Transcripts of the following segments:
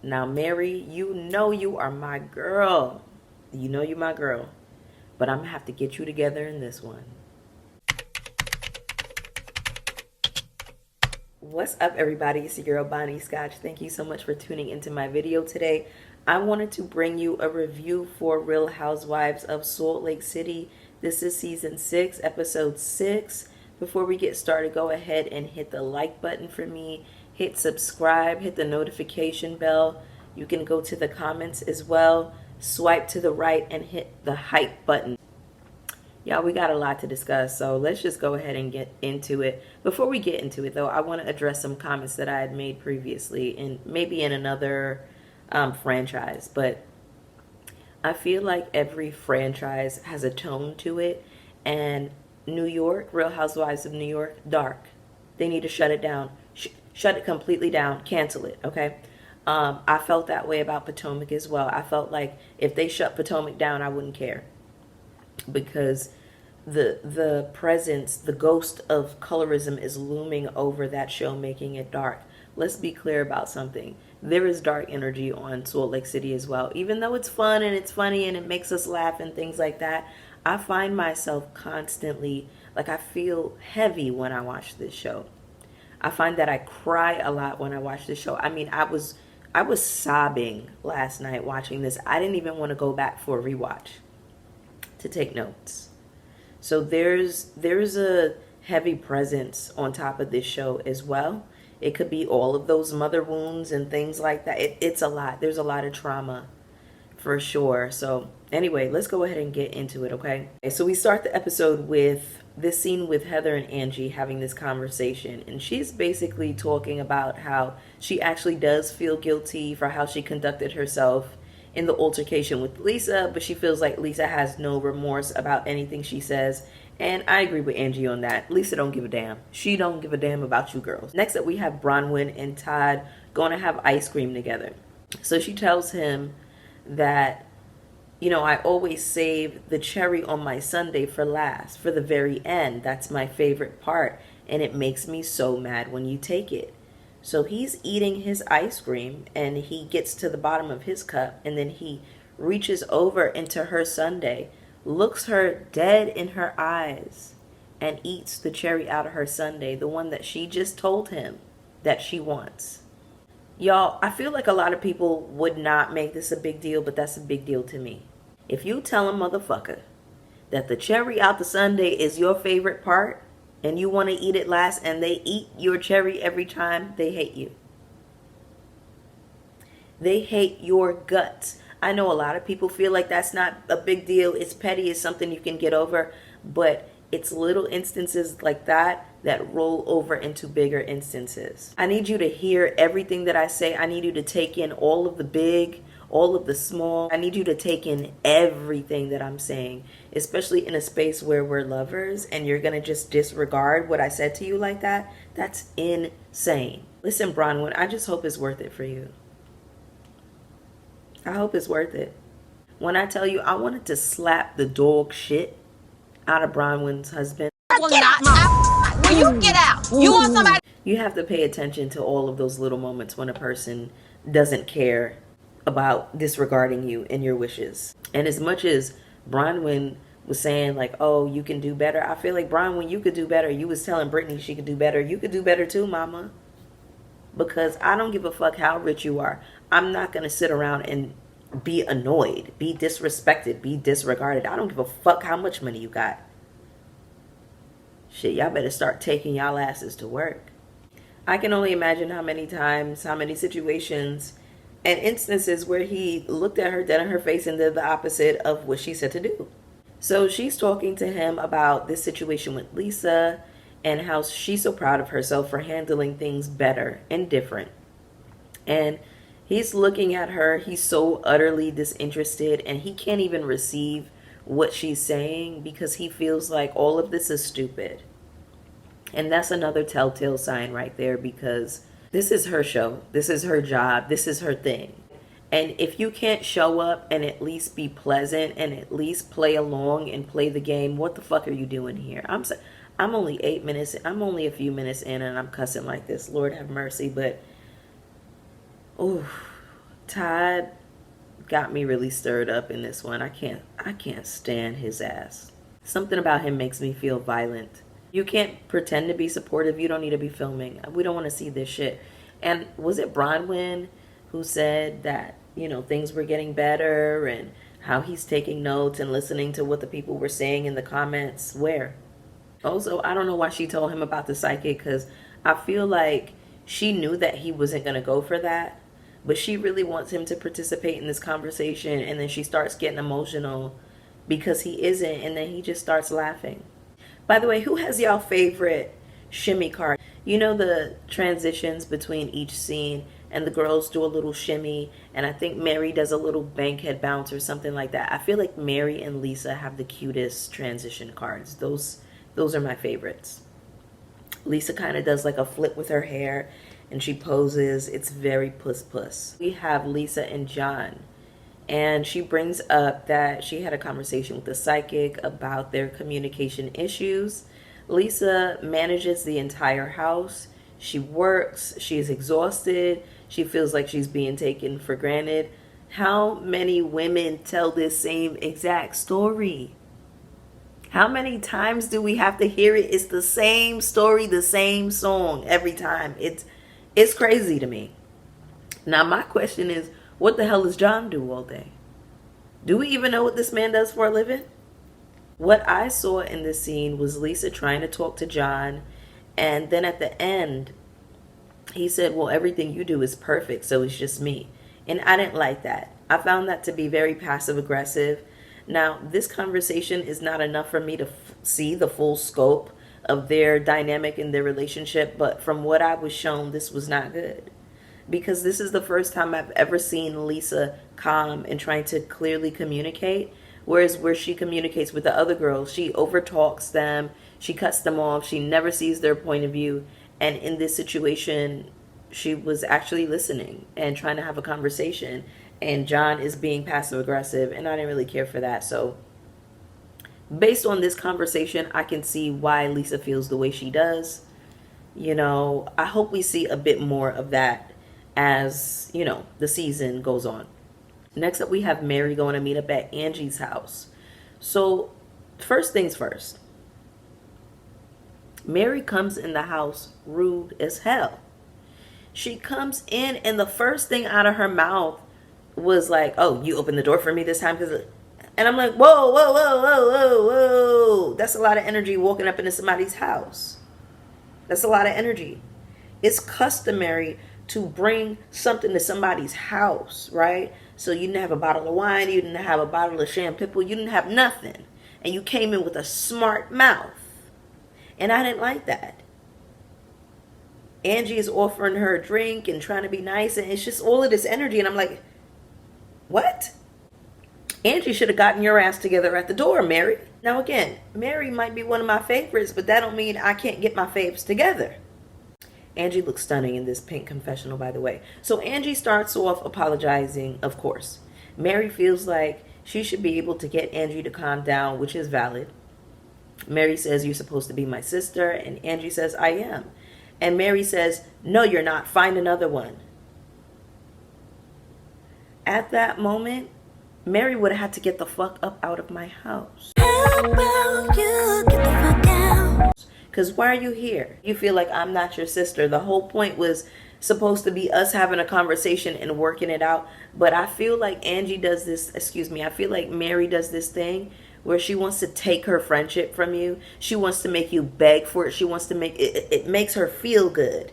Now, Mary, you know you are my girl. You know you're my girl. But I'm going to have to get you together in this one. What's up, everybody? It's your girl, Bonnie Scotch. Thank you so much for tuning into my video today. I wanted to bring you a review for Real Housewives of Salt Lake City. This is season 6, episode 6. Before we get started, go ahead and hit the like button for me. Hit subscribe, hit the notification bell. You can go to the comments as well. Swipe to the right and hit the hype button. Y'all, we got a lot to discuss, so let's just go ahead and get into it. Before we get into it, though, I want to address some comments that I had made previously, and maybe in another franchise. But I feel like every franchise has a tone to it, and New York, Real Housewives of New York, dark. They need to shut it down. Shut it completely down. Cancel it, okay? I felt that way about Potomac as well. I felt like if they shut Potomac down, I wouldn't care. Because the presence, the ghost of colorism is looming over that show, making it dark. Let's be clear about something. There is dark energy on Salt Lake City as well. Even though it's fun and it's funny and it makes us laugh and things like that, I find myself constantly, like, I feel heavy when I watch this show. I find that I cry a lot when I watch this show. I mean, I was sobbing last night watching this. I didn't even want to go back for a rewatch to take notes. So there's a heavy presence on top of this show as well. It could be all of those mother wounds and things like that. It's a lot. There's a lot of trauma for sure. So anyway, let's go ahead and get into it, okay? So we start the episode with this scene with Heather and Angie having this conversation. And she's basically talking about how she actually does feel guilty for how she conducted herself in the altercation with Lisa, but she feels like Lisa has no remorse about anything she says. And I agree with Angie on that. Lisa don't give a damn. She don't give a damn about you girls. Next up, we have Bronwin and Todd going to have ice cream together. So she tells him that, you know, I always save the cherry on my sundae for last, for the very end. That's my favorite part. And it makes me so mad when you take it. So he's eating his ice cream and he gets to the bottom of his cup and then he reaches over into her sundae, looks her dead in her eyes, and eats the cherry out of her sundae, the one that she just told him that she wants. Y'all, I feel like a lot of people would not make this a big deal, but that's a big deal to me. If you tell a motherfucker that the cherry out the sundae is your favorite part, and you want to eat it last, and they eat your cherry every time, they hate you. They hate your guts. I know a lot of people feel like that's not a big deal. It's petty. It's something you can get over. But it's little instances like that that roll over into bigger instances. I need you to hear everything that I say. I need you to take in all of the big, all of the small. I need you to take in everything that I'm saying, especially in a space where we're lovers and you're going to just disregard what I said to you like that. That's insane. Listen, Bronwin, I just hope it's worth it for you. I hope it's worth it. When I tell you, I wanted to slap the dog shit out of Bronwin's husband. Get out. Will you get out? You want somebody? You have to pay attention to all of those little moments when a person doesn't care about disregarding you and your wishes. And as much as Bronwin was saying like, oh, you can do better, I feel like, Bronwin, you could do better. You was telling Britney she could do better. You could do better too, mama. Because I don't give a fuck how rich you are. I'm not going to sit around and be annoyed, be disrespected, be disregarded. I don't give a fuck how much money you got. Shit, y'all better start taking y'all asses to work. I can only imagine how many times, how many situations and instances where he looked at her dead in her face and did the opposite of what she said to do. So she's talking to him about this situation with Lisa and how she's so proud of herself for handling things better and different. And he's looking at her. He's so utterly disinterested and he can't even receive what she's saying because he feels like all of this is stupid. And that's another telltale sign right there, because this is her show. This is her job. This is her thing. And if you can't show up and at least be pleasant and at least play along and play the game, what the fuck are you doing here? I'm only 8 minutes. I'm only a few minutes in and I'm cussing like this. Lord have mercy. But, oh, Todd got me really stirred up in this one. I can't stand his ass. Something about him makes me feel violent. You can't pretend to be supportive. You don't need to be filming. We don't want to see this shit. And was it Bronwin who said that, things were getting better and how he's taking notes and listening to what the people were saying in the comments? Where? Also, I don't know why she told him about the psychic, because I feel like she knew that he wasn't going to go for that, but she really wants him to participate in this conversation, and then she starts getting emotional because he isn't, and then he just starts laughing. By the way, who has y'all favorite shimmy card? You know, the transitions between each scene and the girls do a little shimmy, and I think Mary does a little bankhead bounce or something like that. I feel like Mary and Lisa have the cutest transition cards. Those are my favorites. Lisa kind of does like a flip with her hair and she poses. It's very puss. We have Lisa and John, and she brings up that she had a conversation with the psychic about their communication issues. Lisa manages the entire house. She works. She is exhausted. She feels like she's being taken for granted. How many women tell this same exact story? How many times do we have to hear it? It's the same story, the same song every time. It's crazy to me. Now, my question is, what the hell does John do all day? Do we even know what this man does for a living? What I saw in this scene was Lisa trying to talk to John, and then at the end, he said, well, everything you do is perfect, so it's just me. And I didn't like that. I found that to be very passive aggressive. Now, this conversation is not enough for me to see the full scope of their dynamic in their relationship, but from what I was shown, this was not good. Because this is the first time I've ever seen Lisa calm and trying to clearly communicate, whereas where she communicates with the other girls, she overtalks them, she cuts them off, she never sees their point of view, and in this situation, she was actually listening and trying to have a conversation. And John is being passive aggressive, and I didn't really care for that. So based on this conversation, I can see why Lisa feels the way she does. I hope we see a bit more of that as, the season goes on. Next up, we have Mary going to meet up at Angie's house. So first things first, Mary comes in the house rude as hell. She comes in and the first thing out of her mouth was like, oh, you opened the door for me this time? And I'm like, whoa, whoa, whoa, whoa, whoa, whoa. That's a lot of energy walking up into somebody's house. That's a lot of energy. It's customary to bring something to somebody's house, right? So you didn't have a bottle of wine, you didn't have a bottle of champagne, you didn't have nothing. And you came in with a smart mouth. And I didn't like that. Angie is offering her a drink and trying to be nice, and it's just all of this energy, and I'm like, what? Angie should have gotten your ass together at the door, Mary. Now again, Mary might be one of my favorites, but that don't mean I can't get my faves together. Angie looks stunning in this pink confessional, by the way. So Angie starts off apologizing, of course. Mary feels like she should be able to get Angie to calm down, which is valid. Mary says, you're supposed to be my sister, and Angie says, I am. And Mary says, no, you're not. Find another one. At that moment, Mary would have had to get the fuck up out of my house. How about you get the fuck out? Because why are you here? You feel like I'm not your sister. The whole point was supposed to be us having a conversation and working it out. But I feel like Angie does this, I feel like Mary does this thing where she wants to take her friendship from you. She wants to make you beg for it. She wants to make it makes her feel good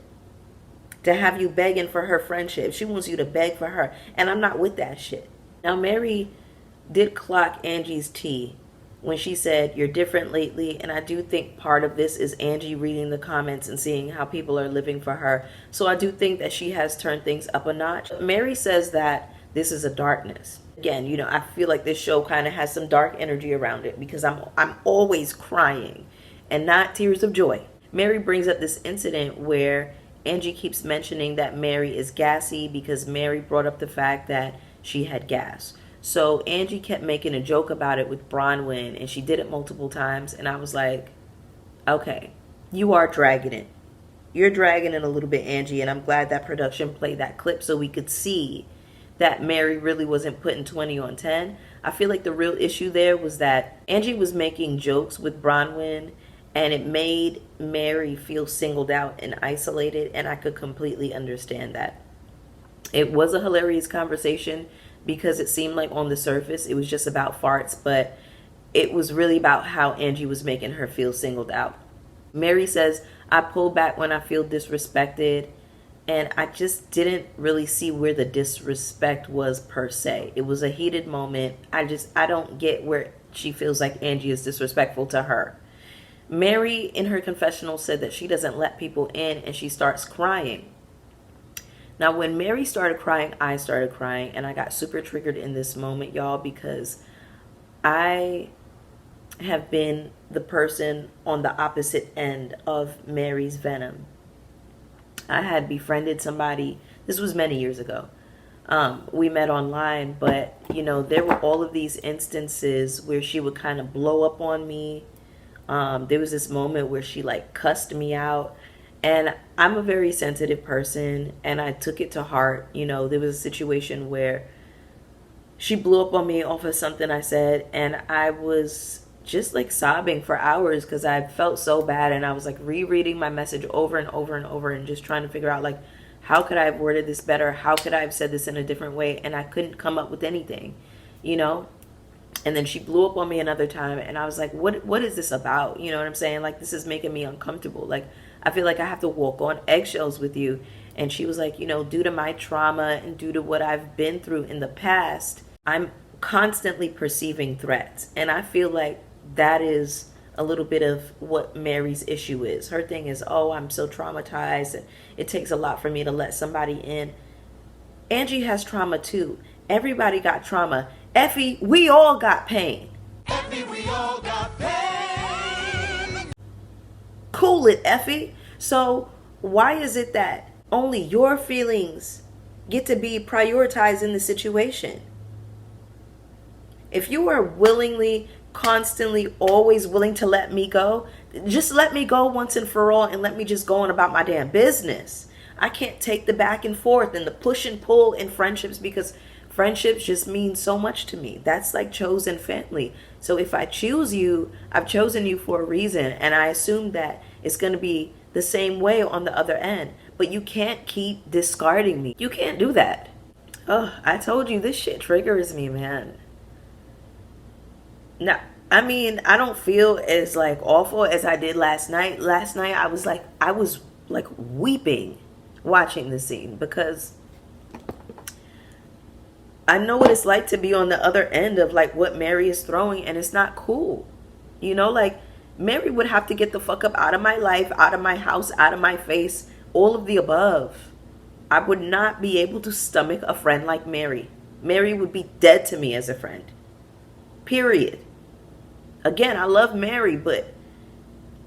to have you begging for her friendship. She wants you to beg for her. And I'm not with that shit. Now, Mary did clock Angie's tea when she said, you're different lately. And I do think part of this is Angie reading the comments and seeing how people are living for her. So I do think that she has turned things up a notch. Mary says that this is a darkness. Again, I feel like this show kind of has some dark energy around it because I'm always crying and not tears of joy. Mary brings up this incident where Angie keeps mentioning that Mary is gassy because Mary brought up the fact that she had gas. So Angie kept making a joke about it with Bronwin, and she did it multiple times. And I was like, okay, you are dragging it. You're dragging it a little bit, Angie. And I'm glad that production played that clip so we could see that Mary really wasn't putting 20 on 10. I feel like the real issue there was that Angie was making jokes with Bronwin, and it made Mary feel singled out and isolated, and I could completely understand that. It was a hilarious conversation because it seemed like on the surface it was just about farts, but it was really about how Angie was making her feel singled out. Mary says, I pull back when I feel disrespected, and I just didn't really see where the disrespect was per se. It was a heated moment. I don't get where she feels like Angie is disrespectful to her. Mary, in her confessional, said that she doesn't let people in, and she starts crying. Now, when Mary started crying, I started crying, and I got super triggered in this moment, y'all, because I have been the person on the opposite end of Mary's venom. I had befriended somebody, this was many years ago. We met online, but, there were all of these instances where she would kind of blow up on me. There was this moment where she cussed me out. And I'm a very sensitive person, and I took it to heart. There was a situation where she blew up on me off of something I said, and I was just sobbing for hours because I felt so bad, and I was rereading my message over and over and over and just trying to figure out how could I have worded this better? How could I have said this in a different way? And I couldn't come up with anything, And then she blew up on me another time, and I was like, what is this about? You know what I'm saying? This is making me uncomfortable. I feel like I have to walk on eggshells with you. And she was like, due to my trauma and due to what I've been through in the past, I'm constantly perceiving threats. And I feel like that is a little bit of what Mary's issue is. Her thing is, oh, I'm so traumatized, and it takes a lot for me to let somebody in. Angie has trauma too. Everybody got trauma. Effie, we all got pain. Effie, we all got pain. Cool it, Effie. So why is it that only your feelings get to be prioritized in the situation? If you are willingly, constantly, always willing to let me go, just let me go once and for all, and let me just go on about my damn business. I can't take the back and forth and the push and pull in friendships, because friendships just mean so much to me. That's like chosen family. So if I choose you, I've chosen you for a reason, and I assume that it's going to be the same way on the other end. But you can't keep discarding me. You can't do that. Oh, I told you, this shit triggers me, man. Now, I mean, I don't feel as awful as I did last night. Last night I was weeping watching the scene, because I know what it's like to be on the other end of what Mary is throwing, and it's not cool. Mary would have to get the fuck up out of my life, out of my house, out of my face, all of the above. I would not be able to stomach a friend like Mary. Mary would be dead to me as a friend. Period. Again, I love Mary, but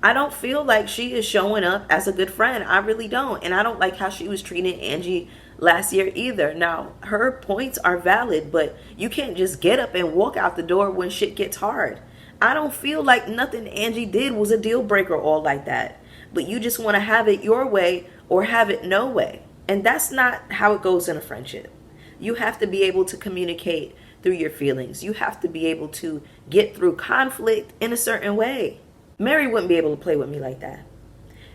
I don't feel like she is showing up as a good friend. I really don't. And I don't like how she was treating Angie last year either. Now, her points are valid, but you can't just get up and walk out the door when shit gets hard. I don't feel like nothing Angie did was a deal breaker all like that. But you just want to have it your way or have it no way. And that's not how it goes in a friendship. You have to be able to communicate through your feelings. You have to be able to get through conflict in a certain way. Mary wouldn't be able to play with me like that.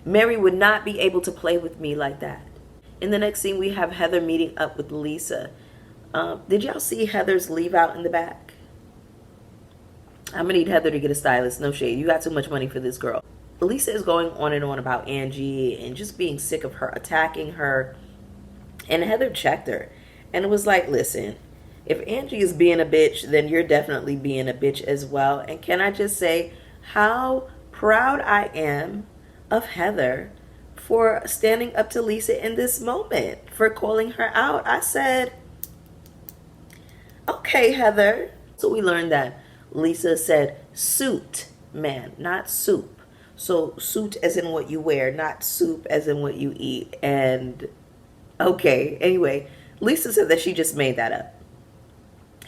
Mary would not be able to play with me like that. In the next scene, we have Heather meeting up with Lisa. Did y'all see Heather's leave out in the back? I'm gonna need Heather to get a stylist. No shade. You got too much money for this girl. Lisa is going on and on about Angie and just being sick of her attacking her. And Heather checked her and it was like, listen, if Angie is being a bitch, then you're definitely being a bitch as well. And can I just say how proud I am of Heather for standing up to Lisa in this moment, for calling her out. I said, okay, Heather. So we learned that Lisa said suit man, not soup. So suit as in what you wear, not soup as in what you eat. And okay, anyway, Lisa said that she just made that up.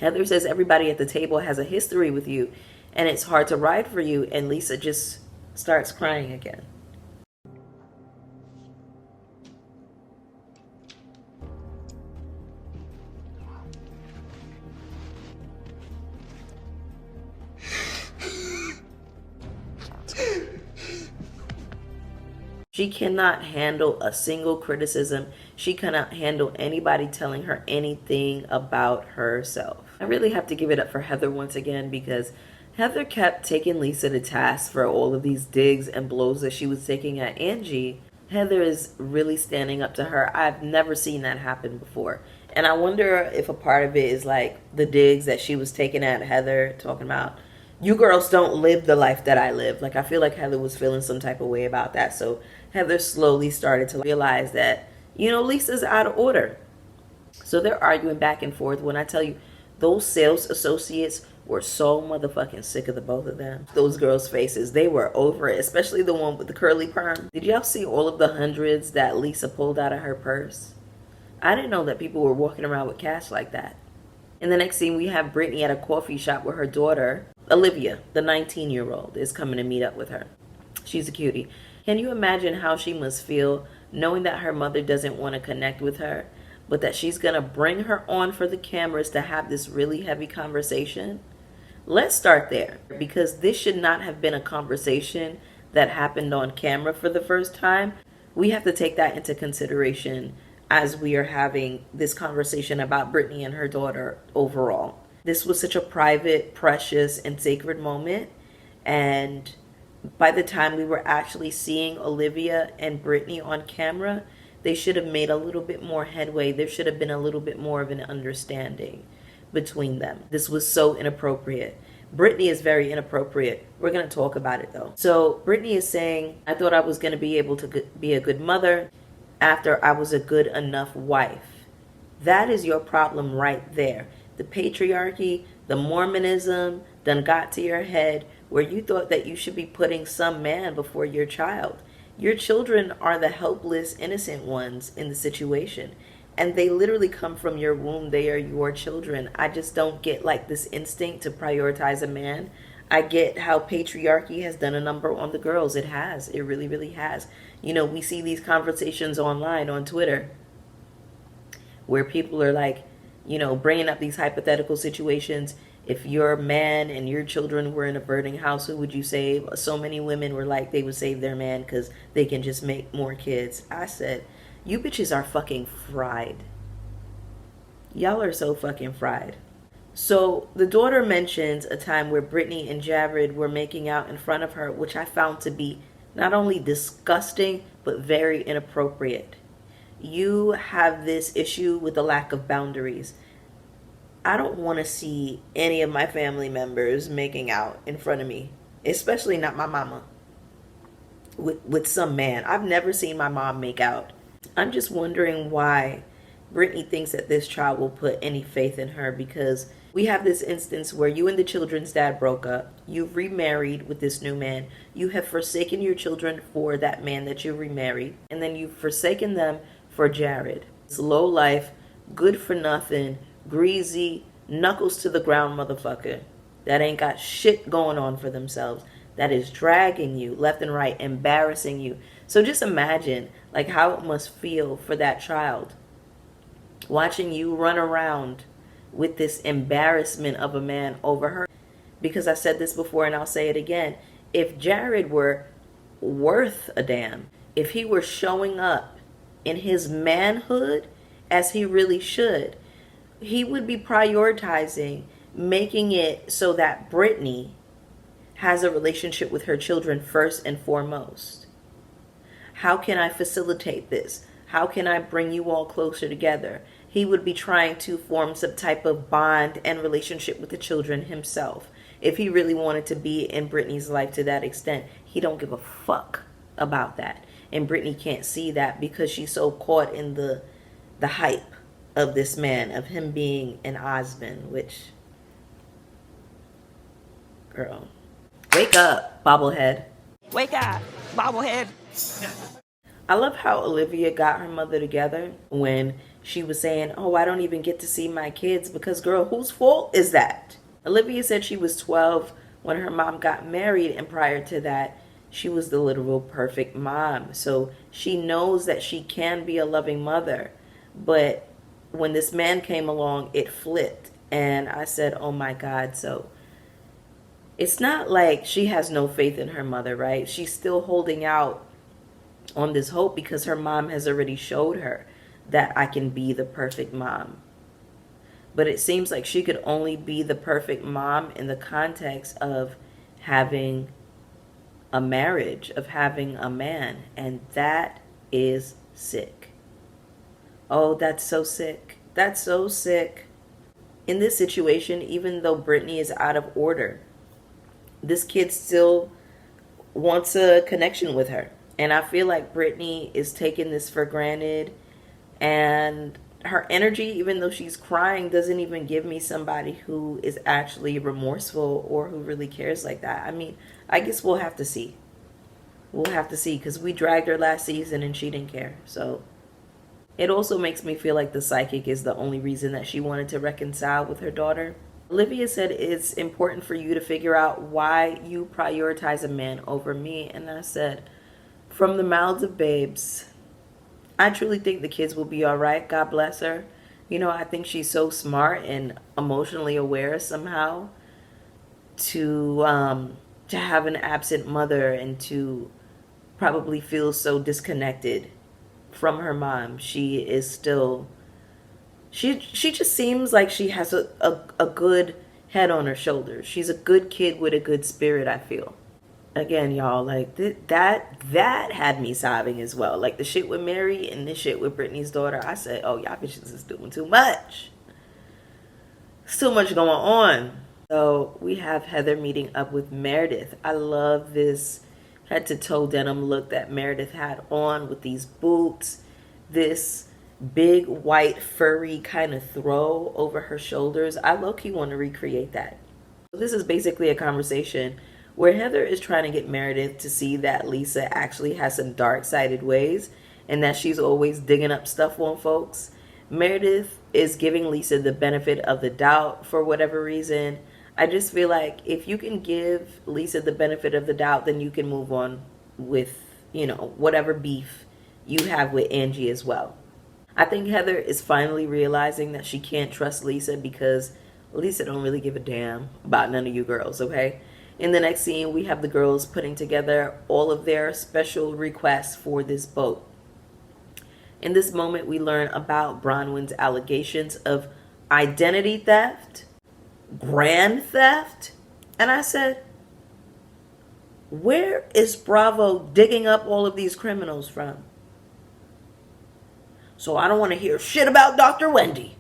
Heather says everybody at the table has a history with you and it's hard to ride for you. And Lisa just starts crying again. She cannot handle a single criticism. She cannot handle anybody telling her anything about herself. I really have to give it up for Heather once again, because Heather kept taking Lisa to task for all of these digs and blows that she was taking at Angie. Heather is really standing up to her. I've never seen that happen before. And I wonder if a part of it is like the digs that she was taking at Heather, talking about, you girls don't live the life that I live. Like, I feel like Heather was feeling some type of way about that. So Heather slowly started to realize that, Lisa's out of order. So they're arguing back and forth. When I tell you, those sales associates were so motherfucking sick of the both of them. Those girls' faces, they were over it, especially the one with the curly perm. Did y'all see all of the hundreds that Lisa pulled out of her purse? I didn't know that people were walking around with cash like that. In the next scene, we have Britney at a coffee shop where her daughter, Olivia, the 19-year-old, is coming to meet up with her. She's a cutie. Can you imagine how she must feel knowing that her mother doesn't want to connect with her, but that she's going to bring her on for the cameras to have this really heavy conversation? Let's start there, because this should not have been a conversation that happened on camera for the first time. We have to take that into consideration as we are having this conversation about Britney and her daughter overall. This was such a private, precious, and sacred moment. And by the time we were actually seeing Olivia and Britney on camera, they should have made a little bit more headway. There should have been a little bit more of an understanding between them. This was so inappropriate. Britney is very inappropriate. We're going to talk about it though. So Britney is saying, I thought I was going to be able to be a good mother after I was a good enough wife. That is your problem right there. The patriarchy, the Mormonism done got to your head where you thought that you should be putting some man before your child. Your children are the helpless, innocent ones in the situation. And they literally come from your womb. They are your children. I just don't get like this instinct to prioritize a man. I get how patriarchy has done a number on the girls. It has. It really, really has. We see these conversations online on Twitter where people are like, bringing up these hypothetical situations. If your man and your children were in a burning house, who would you save? So many women were like, they would save their man because they can just make more kids. I said, you bitches are fucking fried. Y'all are so fucking fried. So the daughter mentions a time where Britney and Jared were making out in front of her, which I found to be not only disgusting, but very inappropriate. You have this issue with the lack of boundaries. I don't want to see any of my family members making out in front of me, especially not my mama, with some man. I've never seen my mom make out. I'm just wondering why Britney thinks that this child will put any faith in her, because we have this instance where you and the children's dad broke up. You've remarried with this new man. You have forsaken your children for that man that you remarried. And then you've forsaken them for Jared. It's low life, good for nothing, greasy, knuckles to the ground motherfucker that ain't got shit going on for themselves, that is dragging you left and right, embarrassing you. So just imagine like how it must feel for that child watching you run around with this embarrassment of a man over her. Because I said this before and I'll say it again. If Jared were worth a damn, if he were showing up in his manhood as he really should, he would be prioritizing making it so that Britney has a relationship with her children first and foremost. How can I facilitate this? How can I bring you all closer together? He would be trying to form some type of bond and relationship with the children himself. If he really wanted to be in Britney's life to that extent, he don't give a fuck about that. And Britney can't see that because she's so caught in the hype of this man, of him being an Osmond, which, girl, wake up, bobblehead. Wake up, bobblehead. I love how Olivia got her mother together when she was saying, oh, I don't even get to see my kids because, girl, whose fault is that? Olivia said she was 12 when her mom got married, and prior to that, she was the literal perfect mom. So she knows that she can be a loving mother. But when this man came along, it flipped. And I said, oh my God. So it's not like she has no faith in her mother, right? She's still holding out on this hope because her mom has already showed her that I can be the perfect mom. But it seems like she could only be the perfect mom in the context of having a marriage, of having a man. And that is sick. Oh, that's so sick. That's so sick. In this situation, even though Britney is out of order, this kid still wants a connection with her. And I feel like Britney is taking this for granted. And her energy, even though she's crying, doesn't even give me somebody who is actually remorseful or who really cares like that. I mean, I guess we'll have to see. We'll have to see, because we dragged her last season and she didn't care. So it also makes me feel like the psychic is the only reason that she wanted to reconcile with her daughter. Olivia said it's important for you to figure out why you prioritize a man over me. And I said, from the mouths of babes, I truly think the kids will be all right. God bless her. You know, I think she's so smart and emotionally aware somehow to have an absent mother and to probably feel so disconnected from her mom. She is still, she just seems like she has a good head on her shoulders. She's a good kid with a good spirit, I feel. Again, y'all, like that had me sobbing as well. Like the shit with Mary and this shit with Britney's daughter. I said, oh, y'all bitches is doing too much. There's too much going on. So we have Heather meeting up with Meredith. I love this head to toe denim look that Meredith had on with these boots, this big white furry kind of throw over her shoulders. I low-key want to recreate that. So this is basically a conversation where Heather is trying to get Meredith to see that Lisa actually has some dark-sided ways and that she's always digging up stuff on folks. Meredith is giving Lisa the benefit of the doubt for whatever reason. I just feel like if you can give Lisa the benefit of the doubt, then you can move on with, you know, whatever beef you have with Angie as well. I think Heather is finally realizing that she can't trust Lisa because Lisa don't really give a damn about none of you girls, okay? In the next scene, we have the girls putting together all of their special requests for this boat. In this moment, we learn about Bronwin's allegations of identity theft, grand theft, and I said, where is Bravo digging up all of these criminals from? So I don't want to hear shit about Dr. Wendy.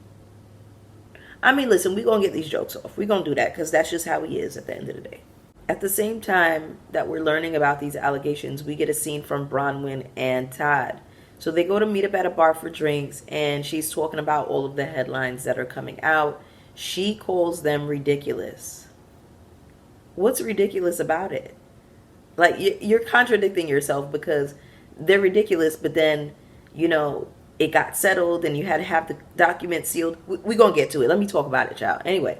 I mean, listen, we're going to get these jokes off. We're going to do that because that's just how he is at the end of the day. At the same time that we're learning about these allegations, we get a scene from Bronwin and Todd. So they go to meet up at a bar for drinks, and she's talking about all of the headlines that are coming out. She calls them ridiculous. What's ridiculous about it? Like, you're contradicting yourself because they're ridiculous, but then, you know, it got settled and you had to have the document sealed. We're going to get to it. Let me talk about it, child. Anyway.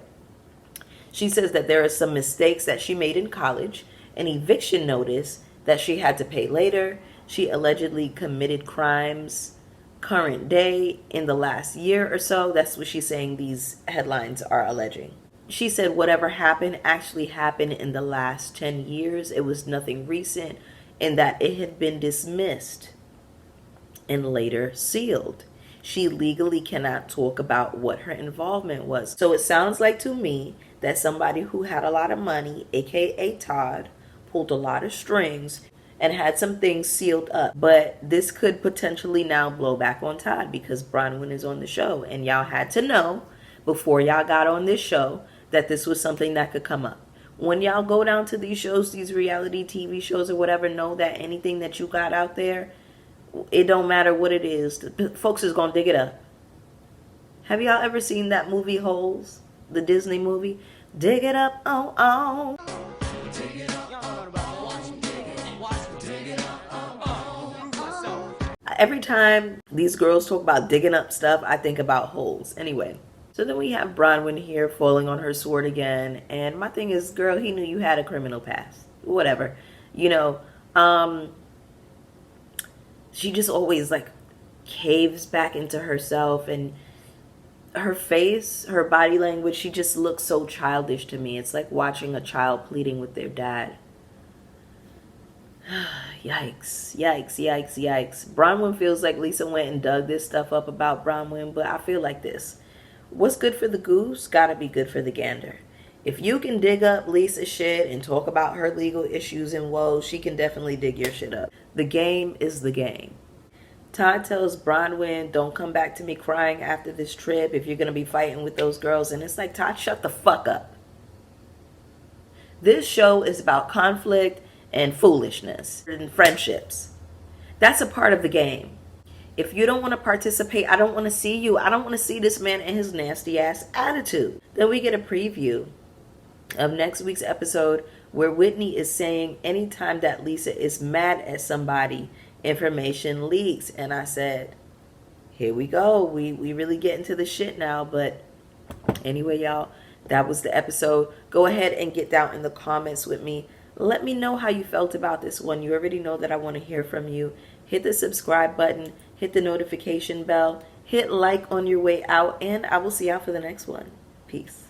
She says that there are some mistakes that she made in college, an eviction notice that she had to pay later. She allegedly committed crimes current day in the last year or so. That's what she's saying these headlines are alleging. She said whatever happened actually happened in the last 10 years. It was nothing recent, and that it had been dismissed and later sealed. She legally cannot talk about what her involvement was. So it sounds like to me that somebody who had a lot of money, aka Todd, pulled a lot of strings and had some things sealed up. But this could potentially now blow back on Todd because Bronwin is on the show. And y'all had to know before y'all got on this show that this was something that could come up. When y'all go down to these shows, these reality TV shows or whatever, know that anything that you got out there, it don't matter what it is, folks is gonna dig it up. Have y'all ever seen that movie Holes, the Disney movie? Dig it up, oh oh. Dig it up, every time these girls talk about digging up stuff, I think about Holes. Anyway, so then we have Bronwin here falling on her sword again, and my thing is, girl, he knew you had a criminal past. Whatever, you know. She just always like caves back into herself, and her face, her body language, she just looks so childish to me. It's like watching a child pleading with their dad. Yikes, yikes, yikes, yikes. Bronwin feels like Lisa went and dug this stuff up about Bronwin, but I feel like this. What's good for the goose gotta be good for the gander. If you can dig up Lisa's shit and talk about her legal issues and woes, she can definitely dig your shit up. The game is the game. Todd tells Bronwyn, don't come back to me crying after this trip if you're going to be fighting with those girls. And it's like, Todd, shut the fuck up. This show is about conflict and foolishness and friendships. That's a part of the game. If you don't want to participate, I don't want to see you. I don't want to see this man and his nasty ass attitude. Then we get a preview of next week's episode where Whitney is saying anytime that Lisa is mad at somebody, information leaks. And I said, here we go. We really get into the shit now. But anyway, y'all, that was the episode. Go ahead and get down in the comments with me. Let me know how you felt about this one. You already know that I want to hear from you. Hit the subscribe button. Hit the notification bell. Hit like on your way out. And I will see y'all for the next one. Peace.